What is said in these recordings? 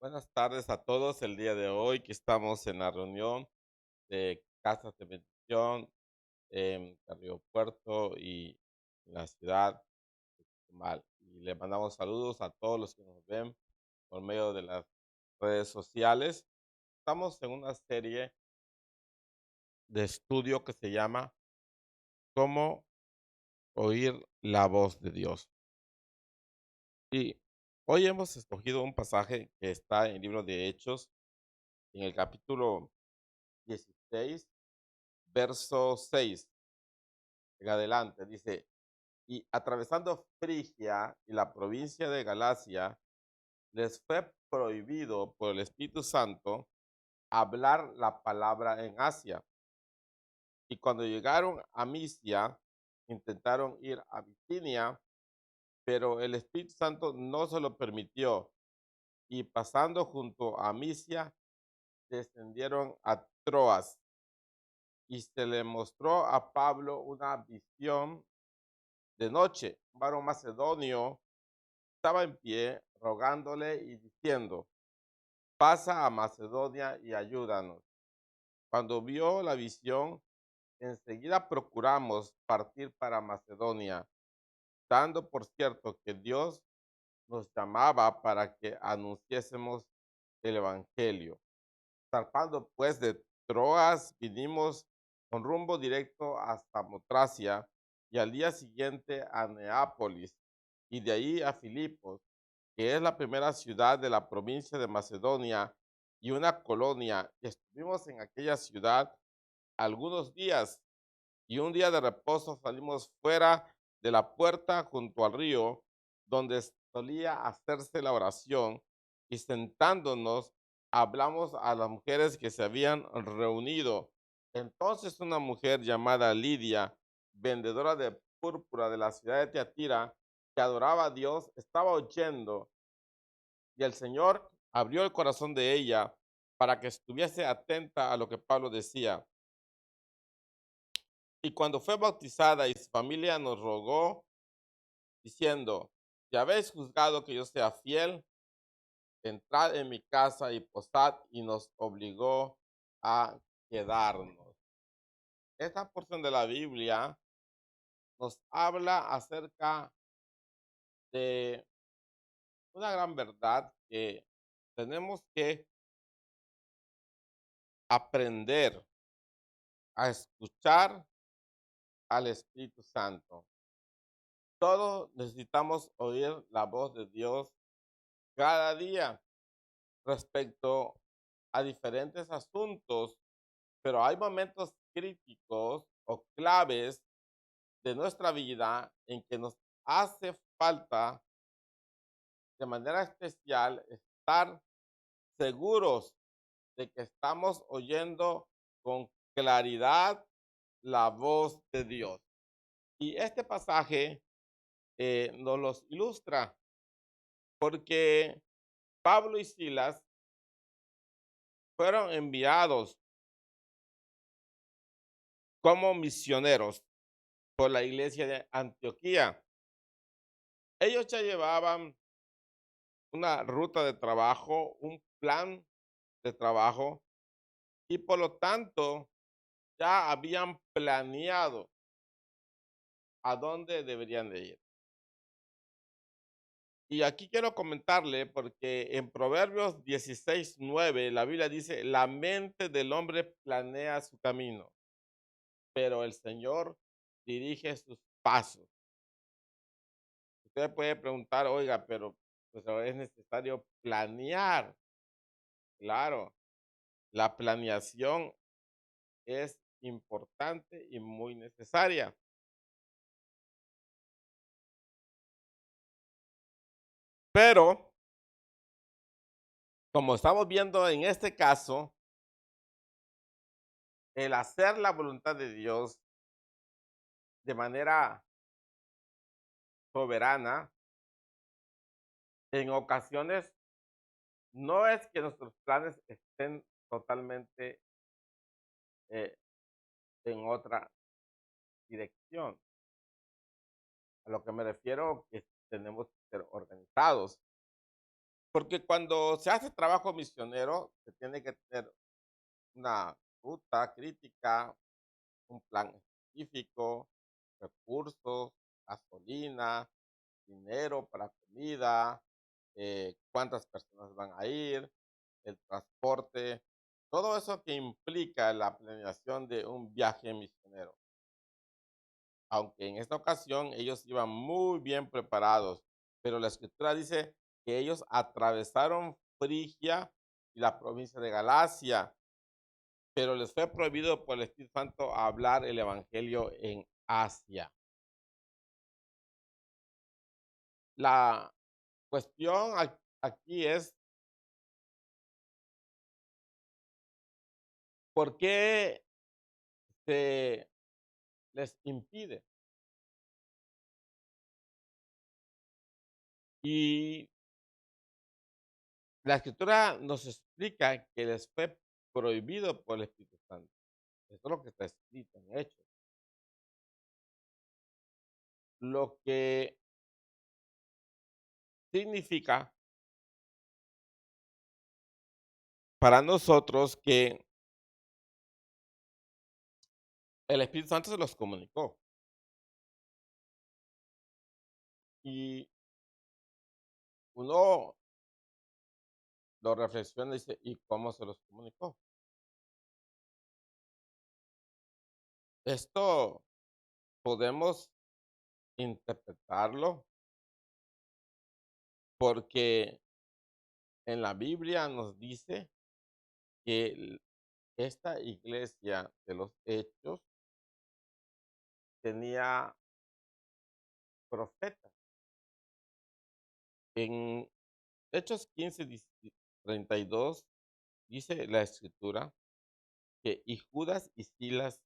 Buenas tardes a todos. El día de hoy que estamos en la reunión de Casas de Bendición en Río Puerto y en la ciudad de Chetumal. Y le mandamos saludos a todos los que nos ven por medio de las redes sociales. Estamos en una serie de estudio que se llama Cómo oír la voz de Dios. Y hoy hemos escogido un pasaje que está en el libro de Hechos, en el capítulo 16, verso 6 en adelante. Dice, y atravesando Frigia y la provincia de Galacia, les fue prohibido por el Espíritu Santo hablar la palabra en Asia. Y cuando llegaron a Misia, intentaron ir a Bitinia, pero el Espíritu Santo no se lo permitió. Y pasando junto a Misia, descendieron a Troas. Y se le mostró a Pablo una visión de noche. Un varón macedonio estaba en pie rogándole y diciendo, pasa a Macedonia y ayúdanos. Cuando vio la visión, enseguida procuramos partir para Macedonia, dando por cierto que Dios nos llamaba para que anunciésemos el Evangelio. Zarpando pues de Troas, vinimos con rumbo directo hasta Motracia y al día siguiente a Neápolis y de ahí a Filipos, que es la primera ciudad de la provincia de Macedonia y una colonia. Y estuvimos en aquella ciudad algunos días y un día de reposo salimos fuera de la puerta junto al río donde solía hacerse la oración y sentándonos hablamos a las mujeres que se habían reunido. Entonces una mujer llamada Lidia, vendedora de púrpura de la ciudad de Teatira, que adoraba a Dios, estaba oyendo y el Señor abrió el corazón de ella para que estuviese atenta a lo que Pablo decía. Y cuando fue bautizada y su familia nos rogó, diciendo, si habéis juzgado que yo sea fiel, entrad en mi casa y posad, y nos obligó a quedarnos. Esta porción de la Biblia nos habla acerca de una gran verdad que tenemos que aprender a escuchar al Espíritu Santo. Todos necesitamos oír la voz de Dios cada día respecto a diferentes asuntos, pero hay momentos críticos o claves de nuestra vida en que nos hace falta de manera especial estar seguros de que estamos oyendo con claridad la voz de Dios. Y este pasaje nos los ilustra porque Pablo y Silas fueron enviados como misioneros por la iglesia de Antioquía. Ellos ya llevaban una ruta de trabajo, un plan de trabajo y por lo tanto ya habían planeado a dónde deberían de ir. Y aquí quiero comentarle porque en Proverbios 16:9 la Biblia dice, la mente del hombre planea su camino, pero el Señor dirige sus pasos. Usted puede preguntar, oiga, pero pues ahora es necesario planear. Claro, la planeación es importante y muy necesaria. Pero, como estamos viendo en este caso, el hacer la voluntad de Dios de manera soberana, en ocasiones no es que nuestros planes estén totalmente eh, en otra dirección. A lo que me refiero que tenemos que ser organizados. Porque cuando se hace trabajo misionero, se tiene que tener una ruta crítica, un plan específico, recursos, gasolina, dinero para comida, cuántas personas van a ir, el transporte, todo eso que implica la planeación de un viaje misionero. Aunque en esta ocasión ellos iban muy bien preparados, pero la escritura dice que ellos atravesaron Frigia y la provincia de Galacia, pero les fue prohibido por el Espíritu Santo hablar el evangelio en Asia. La cuestión aquí es, ¿por qué se les impide? Y la escritura nos explica que les fue prohibido por el Espíritu Santo. Esto es lo que está escrito en Hechos. Lo que significa para nosotros que el Espíritu Santo se los comunicó. Y uno lo reflexiona y dice, ¿y cómo se los comunicó? Esto podemos interpretarlo porque en la Biblia nos dice que esta iglesia de los hechos tenía profetas. En Hechos 15, 32 dice la escritura que y Judas y Silas,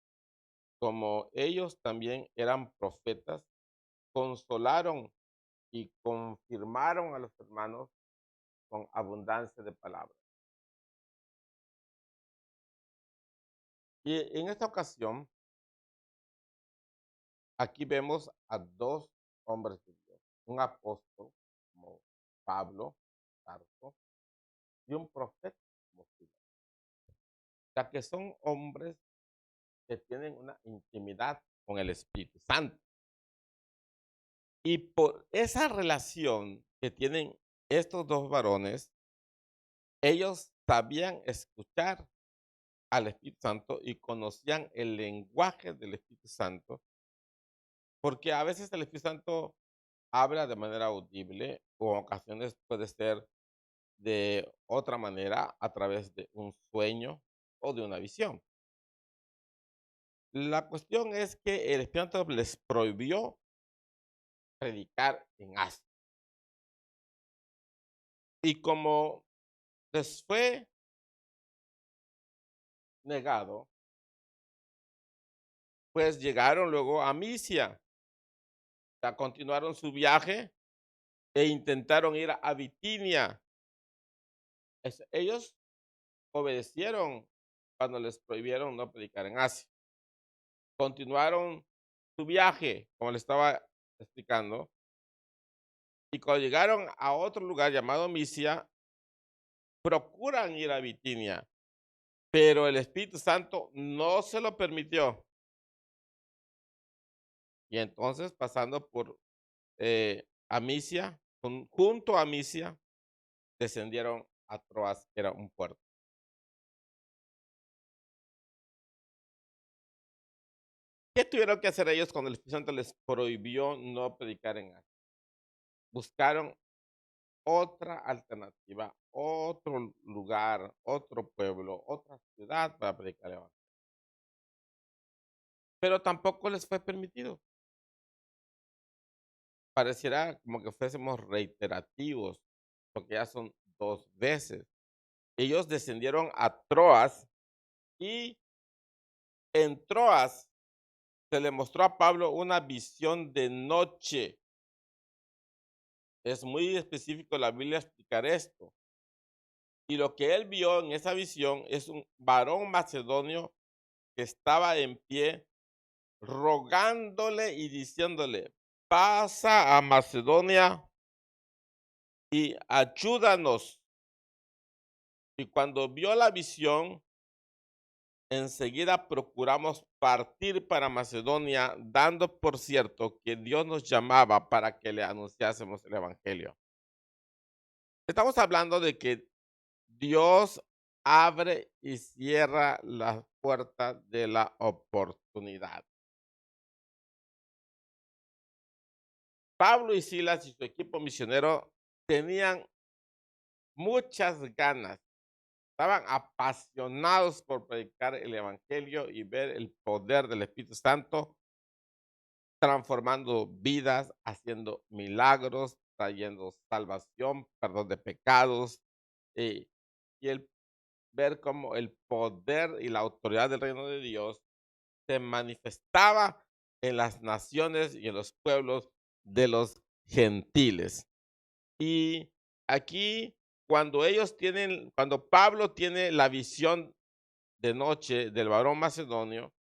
como ellos también eran profetas, consolaron y confirmaron a los hermanos con abundancia de palabras. Y en esta ocasión, aquí vemos a dos hombres de Dios, un apóstol como Pablo, Tarso, y un profeta como Silas. O sea que son hombres que tienen una intimidad con el Espíritu Santo. Y por esa relación que tienen estos dos varones, ellos sabían escuchar al Espíritu Santo y conocían el lenguaje del Espíritu Santo, porque a veces el Espíritu Santo habla de manera audible o en ocasiones puede ser de otra manera a través de un sueño o de una visión. La cuestión es que el Espíritu Santo les prohibió predicar en Asia. Y como les fue negado, pues llegaron luego a Misia, ya continuaron su viaje e intentaron ir a Bitinia. Ellos obedecieron cuando les prohibieron no predicar en Asia. Continuaron su viaje, como les estaba explicando, y cuando llegaron a otro lugar llamado Misia, procuran ir a Bitinia, pero el Espíritu Santo no se lo permitió. Y entonces, pasando por Misia, junto a Misia, descendieron a Troas, que era un puerto. ¿Qué tuvieron que hacer ellos cuando el Espíritu Santo les prohibió no predicar en Asia? Buscaron otra alternativa, otro lugar, otro pueblo, otra ciudad para predicar el evangelio. Pero tampoco les fue permitido. Pareciera como que fuésemos reiterativos, porque ya son 2 veces. Ellos descendieron a Troas y en Troas se le mostró a Pablo una visión de noche. Es muy específico la Biblia explicar esto. Y lo que él vio en esa visión es un varón macedonio que estaba en pie rogándole y diciéndole: pasa a Macedonia y ayúdanos. Y cuando vio la visión, enseguida procuramos partir para Macedonia, dando por cierto que Dios nos llamaba para que le anunciásemos el evangelio. Estamos hablando de que Dios abre y cierra las puertas de la oportunidad. Pablo y Silas y su equipo misionero tenían muchas ganas, estaban apasionados por predicar el evangelio y ver el poder del Espíritu Santo transformando vidas, haciendo milagros, trayendo salvación, perdón de pecados, eh, y el ver cómo el poder y la autoridad del reino de Dios se manifestaba en las naciones y en los pueblos de los gentiles. Y aquí, cuando Pablo tiene la visión de noche del varón macedonio,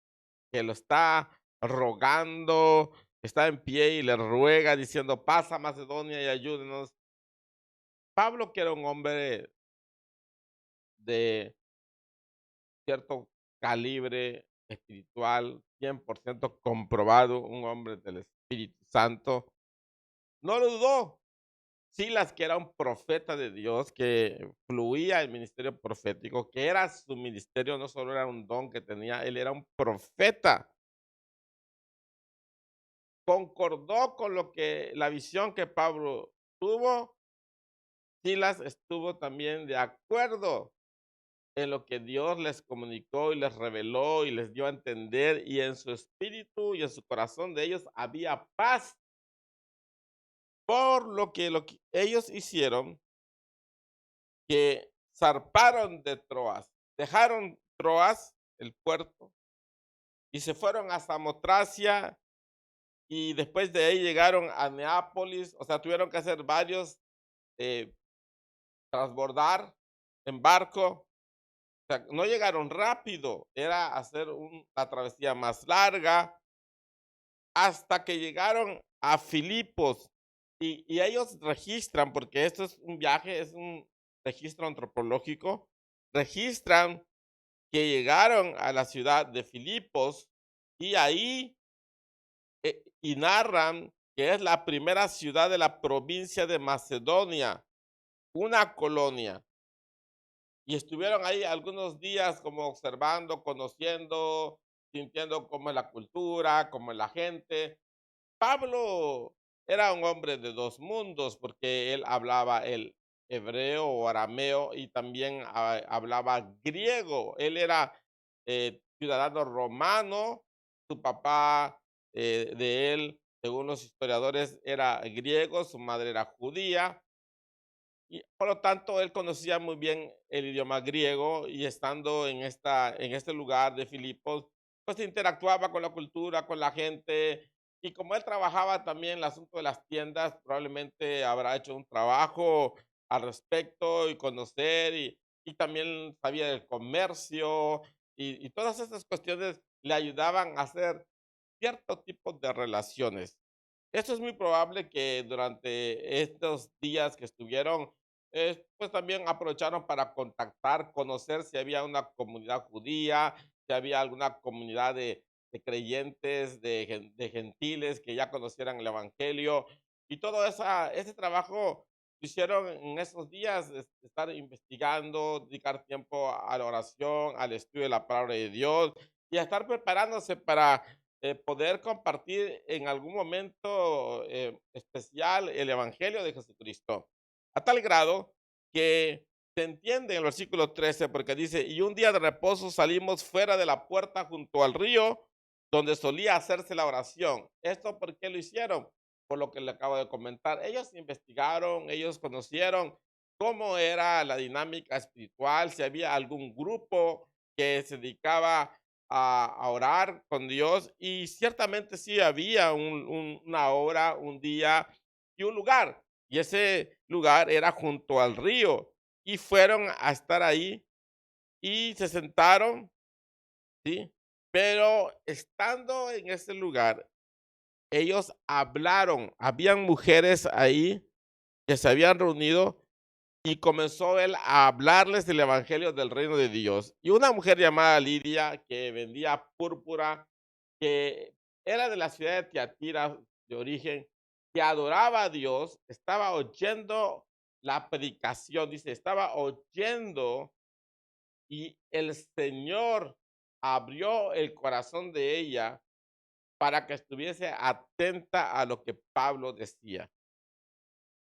que lo está rogando, está en pie y le ruega diciendo: pasa Macedonia y ayúdenos. Pablo, que era un hombre de cierto calibre espiritual, 100% comprobado, un hombre del Espíritu Santo, no lo dudó. Silas, que era un profeta de Dios, que fluía el ministerio profético, que era su ministerio, no solo era un don que tenía, él era un profeta. Concordó con lo que la visión que Pablo tuvo. Silas estuvo también de acuerdo en lo que Dios les comunicó y les reveló y les dio a entender, y en su espíritu y en su corazón de ellos había paz por lo que ellos hicieron, que zarparon de Troas, dejaron Troas, el puerto, y se fueron a Samotracia, y después de ahí llegaron a Neápolis. O sea, tuvieron que hacer varios, eh, transbordar en barco. O sea, no llegaron rápido, era hacer la travesía más larga hasta que llegaron a Filipos. Y ellos registran, porque esto es un viaje, es un registro antropológico, registran que llegaron a la ciudad de Filipos y ahí, y narran que es la primera ciudad de la provincia de Macedonia, una colonia. Y estuvieron ahí algunos días como observando, conociendo, sintiendo cómo es la cultura, cómo es la gente. Pablo era un hombre de dos mundos porque él hablaba el hebreo o arameo y también hablaba griego. Él era ciudadano romano, su papá, de él, según los historiadores, era griego, su madre era judía. Y por lo tanto, él conocía muy bien el idioma griego y estando en este lugar de Filipos, pues interactuaba con la cultura, con la gente. Y como él trabajaba también en el asunto de las tiendas, probablemente habrá hecho un trabajo al respecto y conocer, y también sabía del comercio, y todas estas cuestiones le ayudaban a hacer cierto tipo de relaciones. Esto es muy probable que durante estos días que estuvieron, pues también aprovecharon para contactar, conocer si había una comunidad judía, si había alguna comunidad de creyentes, de gentiles que ya conocieran el evangelio. Y todo ese trabajo lo hicieron en esos días, estar investigando, dedicar tiempo a la oración, al estudio de la palabra de Dios y a estar preparándose para poder compartir en algún momento especial el Evangelio de Jesucristo. A tal grado que se entiende en el versículo 13, porque dice: y un día de reposo salimos fuera de la puerta junto al río donde solía hacerse la oración. ¿Esto por qué lo hicieron? Por lo que le acabo de comentar. Ellos investigaron, ellos conocieron cómo era la dinámica espiritual, si había algún grupo que se dedicaba a orar con Dios, y ciertamente sí había una hora, un día y un lugar, y ese lugar era junto al río, y fueron a estar ahí y se sentaron, ¿sí? Pero estando en ese lugar, ellos hablaron, habían mujeres ahí que se habían reunido y comenzó él a hablarles del evangelio del reino de Dios. Y una mujer llamada Lidia, que vendía púrpura, que era de la ciudad de Tiatira de origen, que adoraba a Dios, estaba oyendo la predicación, dice, estaba oyendo y el Señor abrió el corazón de ella para que estuviese atenta a lo que Pablo decía.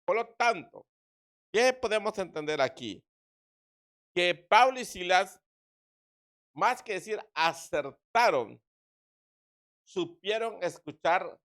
Por lo tanto, ¿qué podemos entender aquí? Que Pablo y Silas, más que decir acertaron, supieron escuchar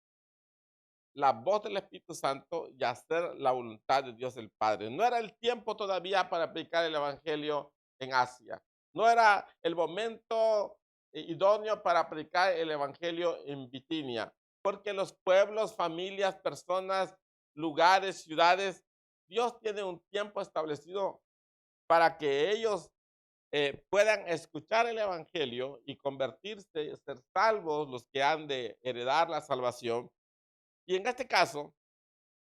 la voz del Espíritu Santo y hacer la voluntad de Dios el Padre. No era el tiempo todavía para aplicar el Evangelio en Asia. No era el momento idóneo para aplicar el Evangelio en Bitinia, porque los pueblos, familias, personas, lugares, ciudades, Dios tiene un tiempo establecido para que ellos puedan escuchar el Evangelio y convertirse, ser salvos los que han de heredar la salvación. Y en este caso,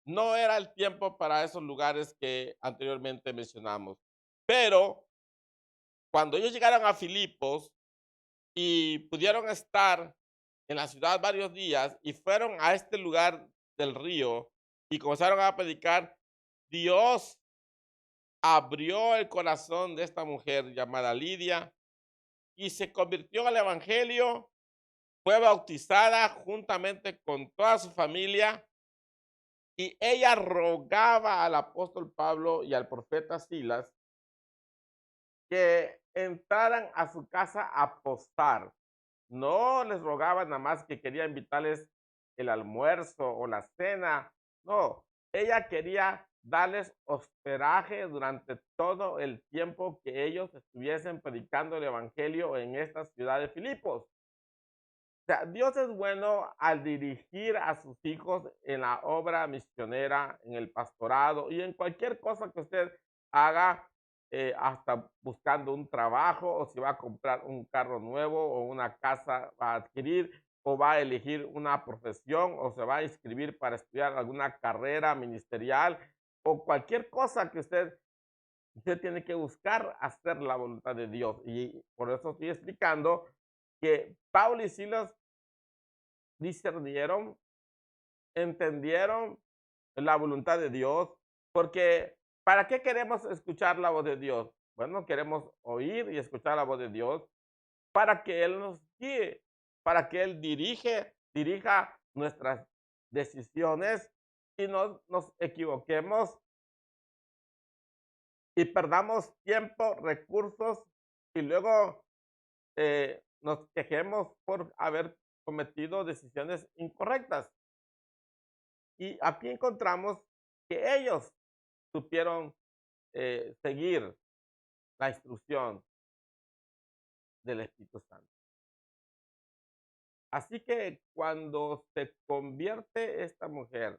no era el tiempo para esos lugares que anteriormente mencionamos. Pero cuando ellos llegaron a Filipos y pudieron estar en la ciudad varios días y fueron a este lugar del río y comenzaron a predicar, Dios abrió el corazón de esta mujer llamada Lidia y se convirtió al evangelio, fue bautizada juntamente con toda su familia y ella rogaba al apóstol Pablo y al profeta Silas que entraran a su casa a postar. No les rogaba nada más que quería invitarles el almuerzo o la cena. No, ella quería darles hospedaje durante todo el tiempo que ellos estuviesen predicando el evangelio en esta ciudad de Filipos. O sea, Dios es bueno al dirigir a sus hijos en la obra misionera, en el pastorado y en cualquier cosa que usted haga, hasta buscando un trabajo o si va a comprar un carro nuevo o una casa va a adquirir o va a elegir una profesión o se va a inscribir para estudiar alguna carrera ministerial o cualquier cosa que usted tiene que buscar hacer la voluntad de Dios. Y por eso estoy explicando que Pablo y Silas discernieron, entendieron la voluntad de Dios, porque ¿para qué queremos escuchar la voz de Dios? Bueno, queremos oír y escuchar la voz de Dios para que Él nos guíe, para que Él dirija nuestras decisiones y no nos equivoquemos y perdamos tiempo, recursos y luego nos quejemos por haber cometido decisiones incorrectas. Y aquí encontramos que ellos supieron seguir la instrucción del Espíritu Santo. Así que cuando se convierte esta mujer,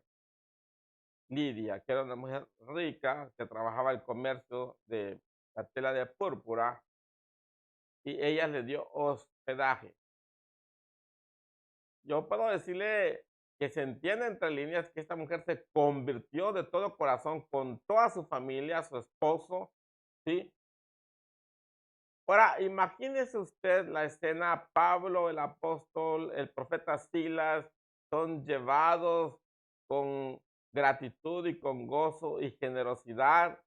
Lidia, que era una mujer rica, que trabajaba el comercio de la tela de púrpura, y ella le dio hospedaje. Yo puedo decirle que se entiende entre líneas que esta mujer se convirtió de todo corazón con toda su familia, su esposo, ¿sí? Ahora, imagínese usted la escena, Pablo, el apóstol, el profeta Silas, son llevados con gratitud y con gozo y generosidad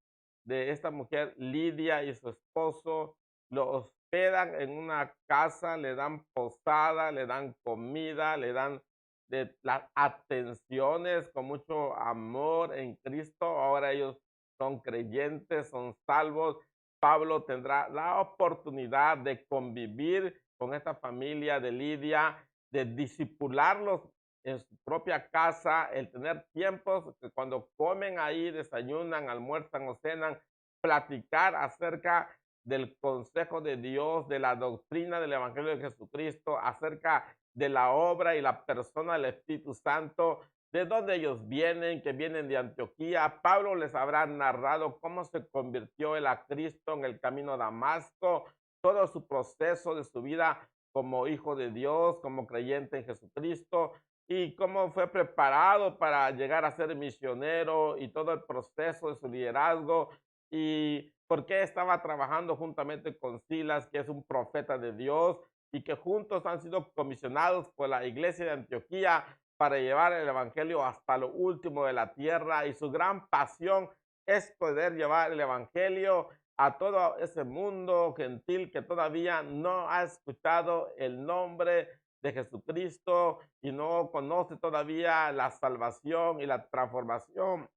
de esta mujer Lidia y su esposo, lo hospedan en una casa, le dan posada, le dan comida, le dan de las atenciones con mucho amor en Cristo. Ahora ellos son creyentes, son salvos. Pablo tendrá la oportunidad de convivir con esta familia de Lidia, de disipularlos en su propia casa, el tener tiempos que cuando comen ahí, desayunan, almuerzan o cenan, platicar acerca del consejo de Dios, de la doctrina del Evangelio de Jesucristo, acerca de la obra y la persona del Espíritu Santo, de dónde ellos vienen, que vienen de Antioquía. Pablo les habrá narrado cómo se convirtió él a Cristo en el camino a Damasco, todo su proceso de su vida como hijo de Dios, como creyente en Jesucristo, y cómo fue preparado para llegar a ser misionero y todo el proceso de su liderazgo y por qué estaba trabajando juntamente con Silas, que es un profeta de Dios, y que juntos han sido comisionados por la iglesia de Antioquía para llevar el evangelio hasta lo último de la tierra, y su gran pasión es poder llevar el evangelio a todo ese mundo gentil que todavía no ha escuchado el nombre de Jesucristo y no conoce todavía la salvación y la transformación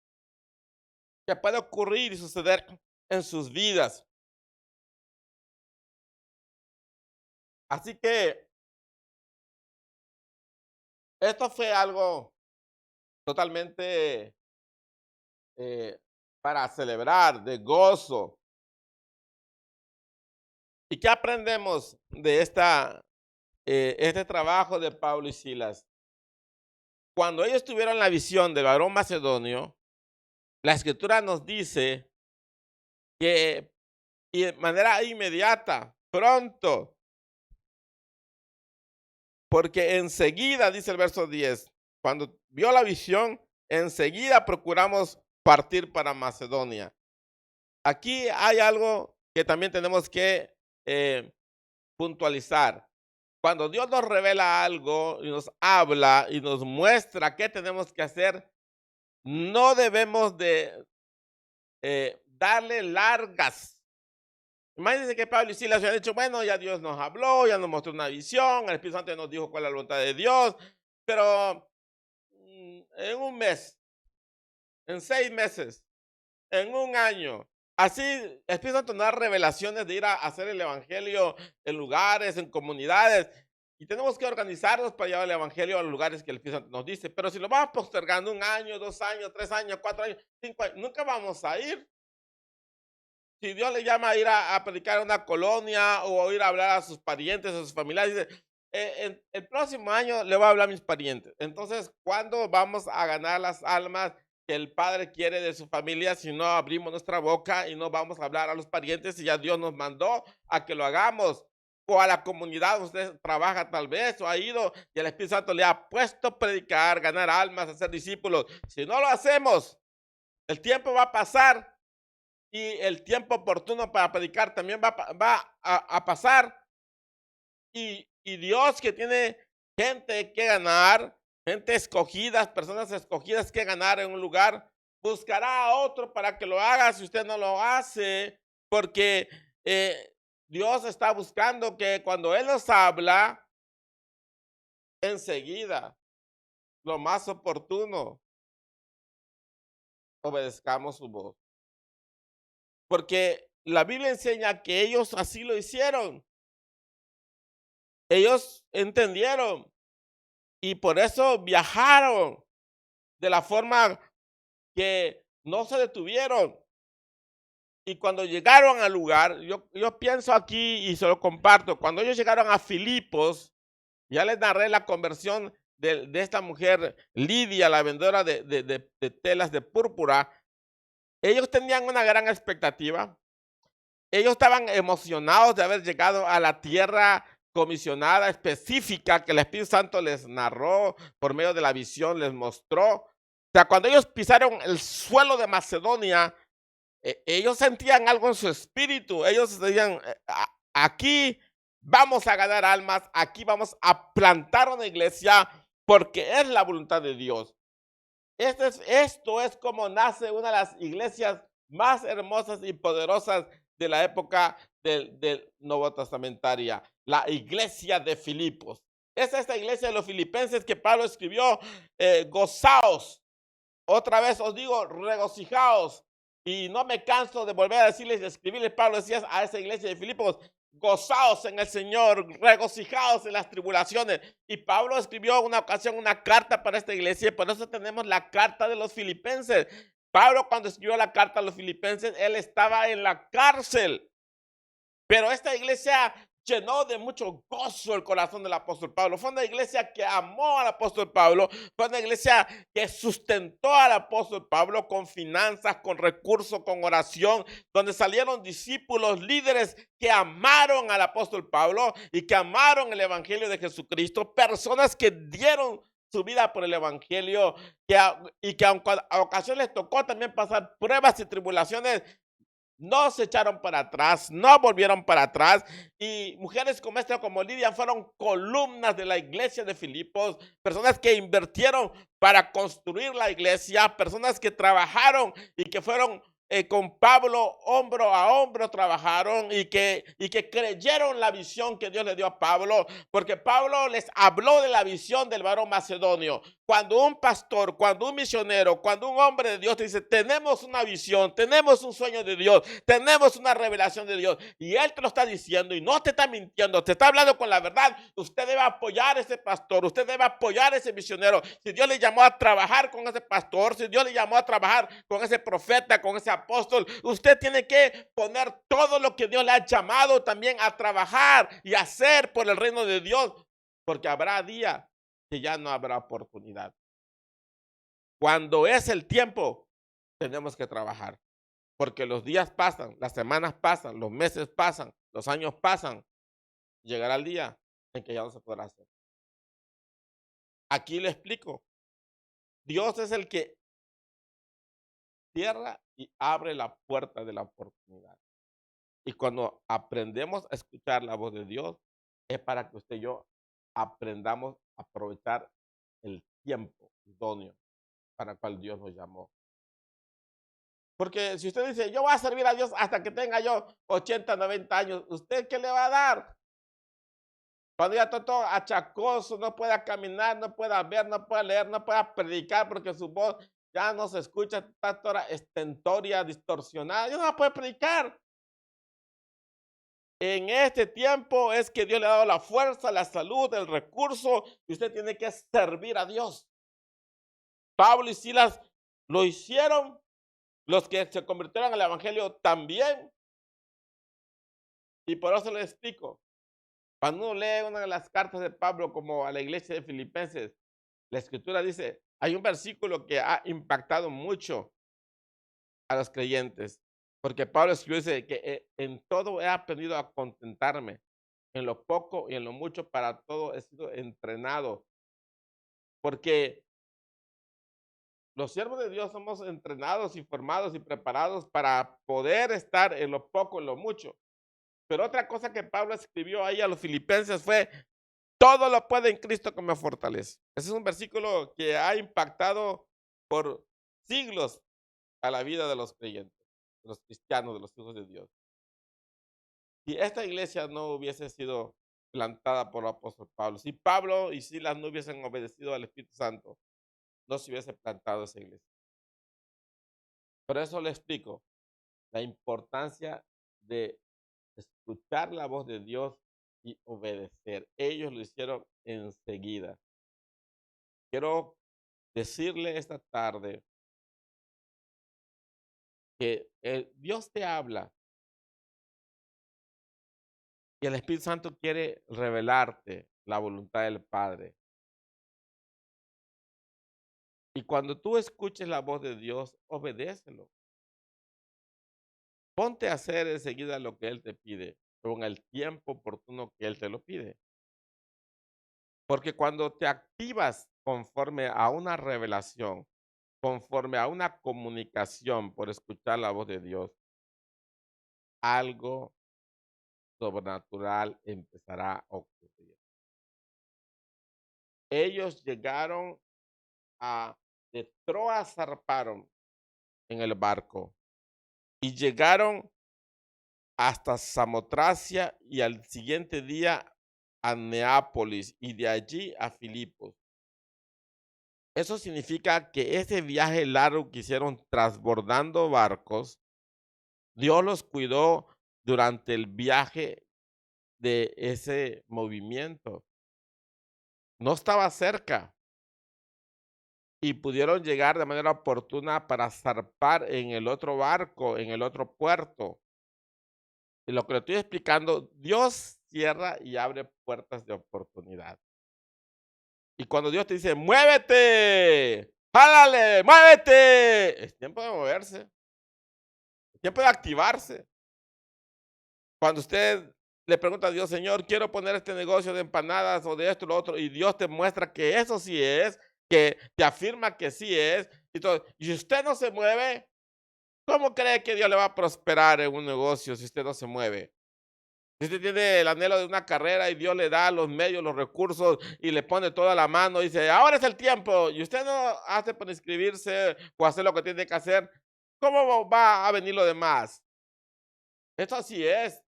que puede ocurrir y suceder en sus vidas. Así que esto fue algo totalmente para celebrar, de gozo. ¿Y qué aprendemos de este trabajo de Pablo y Silas? Cuando ellos tuvieron la visión del varón macedonio, la escritura nos dice que y de manera inmediata, pronto, porque enseguida, dice el verso 10, cuando vio la visión, enseguida procuramos partir para Macedonia. Aquí hay algo que también tenemos que puntualizar. Cuando Dios nos revela algo y nos habla y nos muestra qué tenemos que hacer, no debemos de darle largas. Imagínense que Pablo y Silas habían dicho, bueno, ya Dios nos habló, ya nos mostró una visión, el Espíritu Santo nos dijo cuál es la voluntad de Dios, pero en un mes, en 6 meses, en un año, así el Espíritu Santo nos da revelaciones de ir a hacer el evangelio en lugares, en comunidades, y tenemos que organizarnos para llevar el evangelio a los lugares que el Espíritu Santo nos dice. Pero si lo vamos postergando 1 año, 2 años, 3 años, 4 años, 5 años, nunca vamos a ir. Si Dios le llama a ir a predicar a una colonia o ir a hablar a sus parientes, a sus familiares, dice, el próximo año le voy a hablar a mis parientes. Entonces, ¿cuándo vamos a ganar las almas que el Padre quiere de su familia si no abrimos nuestra boca y no vamos a hablar a los parientes y ya Dios nos mandó a que lo hagamos? O a la comunidad usted trabaja tal vez o ha ido y el Espíritu Santo le ha puesto a predicar, ganar almas, hacer discípulos. Si no lo hacemos, el tiempo va a pasar y el tiempo oportuno para predicar también va a pasar. Y Dios, que tiene gente que ganar, gente escogida, personas escogidas que ganar en un lugar, buscará a otro para que lo haga si usted no lo hace, porque Dios está buscando que cuando Él nos habla, enseguida, lo más oportuno, obedezcamos su voz. Porque la Biblia enseña que ellos así lo hicieron. Ellos entendieron y por eso viajaron de la forma que no se detuvieron. Y cuando llegaron al lugar, yo pienso aquí y se lo comparto, cuando ellos llegaron a Filipos, ya les narré la conversión de esta mujer Lidia, la vendedora de telas de púrpura. Ellos tenían una gran expectativa. Ellos estaban emocionados de haber llegado a la tierra comisionada específica que el Espíritu Santo les narró por medio de la visión, les mostró. O sea, cuando ellos pisaron el suelo de Macedonia, ellos sentían algo en su espíritu. Ellos decían, aquí vamos a ganar almas, aquí vamos a plantar una iglesia porque es la voluntad de Dios. Esto es como nace una de las iglesias más hermosas y poderosas de la época del Nuevo Testamentaria, la iglesia de Filipos. Es esta iglesia de los filipenses que Pablo escribió, gozaos. Otra vez os digo, regocijaos. Y no me canso de volver a decirles y escribirles, Pablo decía a esa iglesia de Filipos, gozaos en el Señor, regocijaos en las tribulaciones. Y Pablo escribió una ocasión una carta para esta iglesia y por eso tenemos la carta de los filipenses. Pablo cuando escribió la carta a los filipenses, él estaba en la cárcel. Pero esta iglesia llenó de mucho gozo el corazón del apóstol Pablo. Fue una iglesia que amó al apóstol Pablo. Fue una iglesia que sustentó al apóstol Pablo con finanzas, con recursos, con oración, donde salieron discípulos, líderes que amaron al apóstol Pablo y que amaron el evangelio de Jesucristo. Personas que dieron su vida por el evangelio, y que aunque a ocasiones les tocó también pasar pruebas y tribulaciones, no se echaron para atrás, no volvieron para atrás. Y mujeres como esta, como Lidia, fueron columnas de la iglesia de Filipos, personas que invirtieron para construir la iglesia, personas que trabajaron y que fueron con Pablo hombro a hombro trabajaron y que creyeron la visión que Dios le dio a Pablo, porque Pablo les habló de la visión del varón macedonio. Cuando un pastor, cuando un misionero, cuando un hombre de Dios te dice, tenemos una visión, tenemos un sueño de Dios, tenemos una revelación de Dios, y Él te lo está diciendo y no te está mintiendo, te está hablando con la verdad, usted debe apoyar a ese pastor, usted debe apoyar a ese misionero. Si Dios le llamó a trabajar con ese pastor, si Dios le llamó a trabajar con ese profeta, con ese apóstol, usted tiene que poner todo lo que Dios le ha llamado también a trabajar y hacer por el reino de Dios, porque habrá días que ya no habrá oportunidad. Cuando es el tiempo, tenemos que trabajar, porque los días pasan, las semanas pasan, los meses pasan, los años pasan. Llegará el día en que ya no se podrá hacer. Aquí le explico. Dios es el que cierra y abre la puerta de la oportunidad. Y cuando aprendemos a escuchar la voz de Dios, es para que usted y yo aprendamos a aprovechar el tiempo idóneo para el cual Dios nos llamó. Porque si usted dice, yo voy a servir a Dios hasta que tenga yo 80, 90 años, ¿usted qué le va a dar? Cuando ya está todo achacoso, no pueda caminar, no pueda ver, no pueda leer, no pueda predicar porque su voz ya no se escucha, está toda estentoria, distorsionada, ya no la puede predicar. En este tiempo es que Dios le ha dado la fuerza, la salud, el recurso, y usted tiene que servir a Dios. Pablo y Silas lo hicieron, los que se convirtieron al evangelio también, y por eso les explico. Cuando uno lee una de las cartas de Pablo como a la iglesia de Filipenses, la escritura dice, hay un versículo que ha impactado mucho a los creyentes, porque Pablo escribió, dice que en todo he aprendido a contentarme, en lo poco y en lo mucho, para todo he sido entrenado, porque los siervos de Dios somos entrenados y formados y preparados para poder estar en lo poco, en lo mucho. Pero otra cosa que Pablo escribió ahí a los filipenses fue, todo lo puede en Cristo que me fortalece. Ese es un versículo que ha impactado por siglos a la vida de los creyentes, de los cristianos, de los hijos de Dios. Si esta iglesia no hubiese sido plantada por el apóstol Pablo, si Pablo y Silas no hubiesen obedecido al Espíritu Santo, no se hubiese plantado esa iglesia. Por eso le explico la importancia de escuchar la voz de Dios y obedecer. Ellos lo hicieron enseguida. Quiero decirle esta tarde que Dios te habla y el Espíritu Santo quiere revelarte la voluntad del Padre. Y cuando tú escuches la voz de Dios, obedécelo. Ponte a hacer enseguida lo que Él te pide, con el tiempo oportuno que Él te lo pide. Porque cuando te activas conforme a una revelación, conforme a una comunicación por escuchar la voz de Dios, algo sobrenatural empezará a ocurrir. Ellos llegaron de Troas, zarparon en el barco y llegaron hasta Samotracia y al siguiente día a Neápolis y de allí a Filipos. Eso significa que ese viaje largo que hicieron transbordando barcos, Dios los cuidó durante el viaje de ese movimiento. No estaba cerca y pudieron llegar de manera oportuna para zarpar en el otro barco, en el otro puerto. Y lo que le estoy explicando, Dios cierra y abre puertas de oportunidad. Y cuando Dios te dice, muévete, jálale, muévete, es tiempo de moverse, es tiempo de activarse. Cuando usted le pregunta a Dios, Señor, quiero poner este negocio de empanadas o de esto y lo otro, y Dios te muestra que eso sí es, que te afirma que sí es, y todo. Y si usted no se mueve, ¿cómo cree que Dios le va a prosperar en un negocio si usted no se mueve? Si usted tiene el anhelo de una carrera y Dios le da los medios, los recursos y le pone toda la mano, y dice, ahora es el tiempo, y usted no hace por inscribirse o hacer lo que tiene que hacer, ¿cómo va a venir lo demás? Esto así es.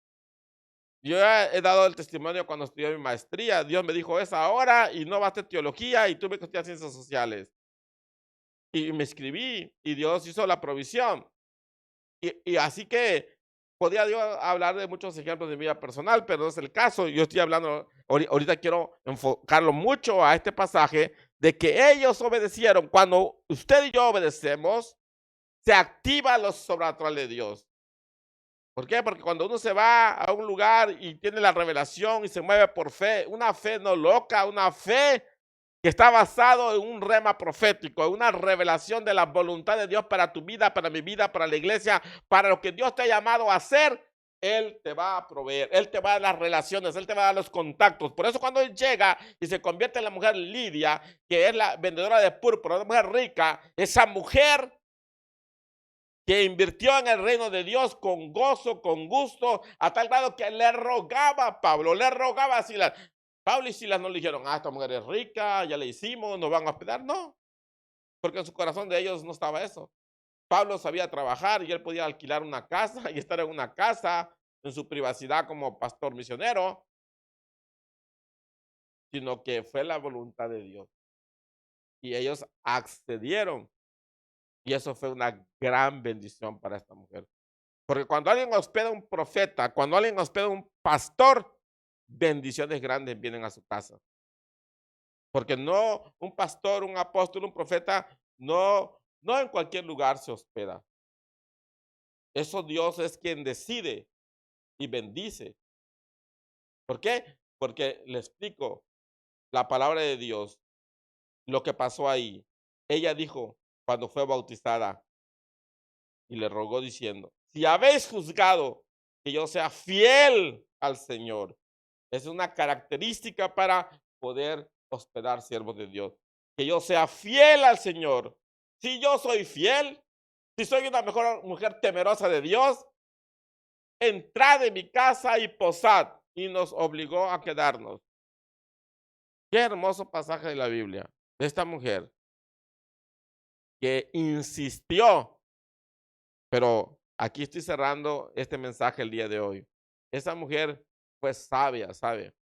Yo he dado el testimonio cuando estudié mi maestría. Dios me dijo, es ahora y no va a ser teología y tuve que estudiar ciencias sociales. Y me escribí y Dios hizo la provisión. Y así que podía yo hablar de muchos ejemplos de mi vida personal, pero no es el caso. Yo estoy hablando, ahorita quiero enfocarlo mucho a este pasaje de que ellos obedecieron. Cuando usted y yo obedecemos, se activa lo sobrenatural de Dios. ¿Por qué? Porque cuando uno se va a un lugar y tiene la revelación y se mueve por fe, una fe no loca, una fe que está basado en un rema profético, en una revelación de la voluntad de Dios para tu vida, para mi vida, para la iglesia, para lo que Dios te ha llamado a hacer, Él te va a proveer, Él te va a dar las relaciones, Él te va a dar los contactos. Por eso cuando Él llega y se convierte en la mujer Lidia, que es la vendedora de púrpura, una mujer rica, esa mujer que invirtió en el reino de Dios con gozo, con gusto, a tal grado que le rogaba a Pablo, le rogaba a Silas. Pablo y Silas no le dijeron, esta mujer es rica, ya le hicimos, nos van a hospedar. No, porque en su corazón de ellos no estaba eso. Pablo sabía trabajar y él podía alquilar una casa y estar en una casa en su privacidad como pastor misionero, sino que fue la voluntad de Dios. Y ellos accedieron. Y eso fue una gran bendición para esta mujer. Porque cuando alguien hospeda a un profeta, cuando alguien hospeda a un pastor, bendiciones grandes vienen a su casa. Porque no un pastor, un apóstol, un profeta, no en cualquier lugar se hospeda. Eso Dios es quien decide y bendice. ¿Por qué? Porque le explico la palabra de Dios, lo que pasó ahí. Ella dijo cuando fue bautizada y le rogó diciendo, si habéis juzgado que yo sea fiel al Señor. Es una característica para poder hospedar siervos de Dios. Que yo sea fiel al Señor. Si yo soy fiel, si soy una mejor mujer temerosa de Dios, entrad en mi casa y posad. Y nos obligó a quedarnos. Qué hermoso pasaje de la Biblia de esta mujer que insistió. Pero aquí estoy cerrando este mensaje el día de hoy. Esa mujer fue sabia, ¿sabe?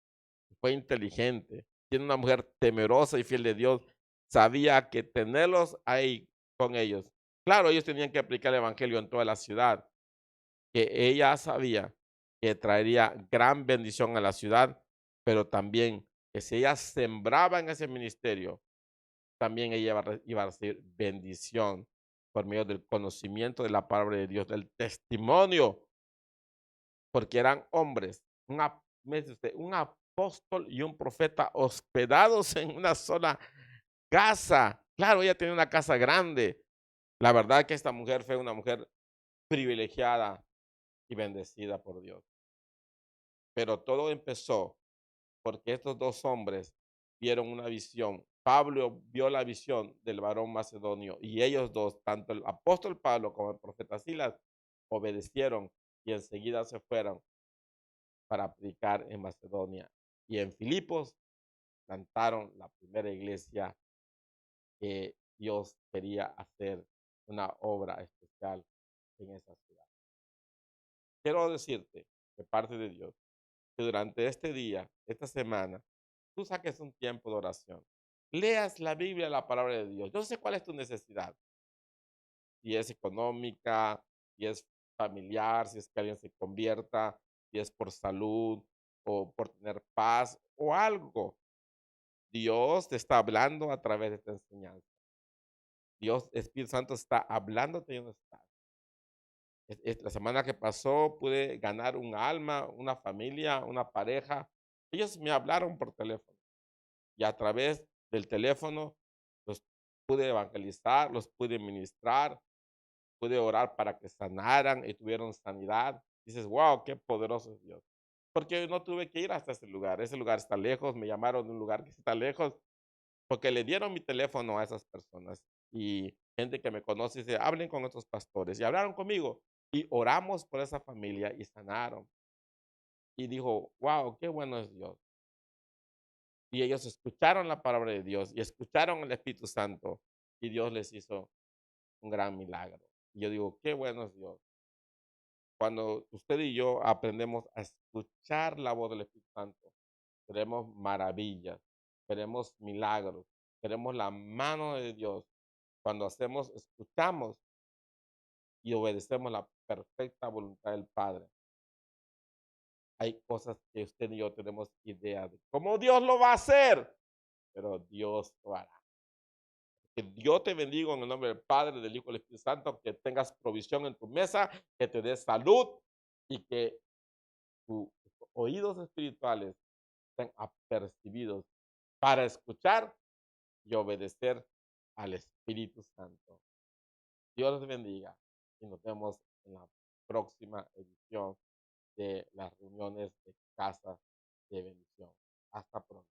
Fue inteligente, tiene una mujer temerosa y fiel de Dios, sabía que tenerlos ahí con ellos. Claro, ellos tenían que aplicar el evangelio en toda la ciudad, que ella sabía que traería gran bendición a la ciudad, pero también que si ella sembraba en ese ministerio, también ella iba a recibir bendición por medio del conocimiento de la palabra de Dios, del testimonio, porque eran hombres, un apóstol y un profeta hospedados en una sola casa. Claro, ella tenía una casa grande. La verdad que esta mujer fue una mujer privilegiada y bendecida por Dios. Pero todo empezó porque estos dos hombres vieron una visión. Pablo vio la visión del varón macedonio y ellos dos, tanto el apóstol Pablo como el profeta Silas, obedecieron y enseguida se fueron para aplicar en Macedonia. Y en Filipos plantaron la primera iglesia que Dios quería hacer una obra especial en esa ciudad. Quiero decirte, de parte de Dios, que durante este día, esta semana, tú saques un tiempo de oración. Leas la Biblia, la palabra de Dios. Yo no sé cuál es tu necesidad. Si es económica, si es familiar, si es que alguien se convierta, si es por salud o por tener paz o algo. Dios te está hablando a través de esta enseñanza. Dios, Espíritu Santo está hablándote y no está. La semana que pasó pude ganar un alma, una familia, una pareja. Ellos me hablaron por teléfono y a través del teléfono los pude evangelizar, los pude ministrar, pude orar para que sanaran y tuvieron sanidad. Dices, wow, qué poderoso es Dios. porque no tuve que ir hasta ese lugar está lejos, me llamaron de un lugar que está lejos, porque le dieron mi teléfono a esas personas, y gente que me conoce dice: "Hablen con estos pastores", y hablaron conmigo, y oramos por esa familia y sanaron, y dijo: "Guau, qué bueno es Dios". Y ellos escucharon la palabra de Dios y escucharon el Espíritu Santo, y Dios les hizo un gran milagro. Y yo digo: "Qué bueno es Dios". Cuando usted y yo aprendemos a escuchar la voz del Espíritu Santo, veremos maravillas, veremos milagros, veremos la mano de Dios. Cuando escuchamos y obedecemos la perfecta voluntad del Padre, hay cosas que usted y yo tenemos idea de cómo Dios lo va a hacer, pero Dios lo hará. Que Dios te bendiga en el nombre del Padre, del Hijo y del Espíritu Santo, que tengas provisión en tu mesa, que te dé salud y que tus oídos espirituales estén apercibidos para escuchar y obedecer al Espíritu Santo. Dios les bendiga y nos vemos en la próxima edición de las reuniones de Casa de Bendición. Hasta pronto.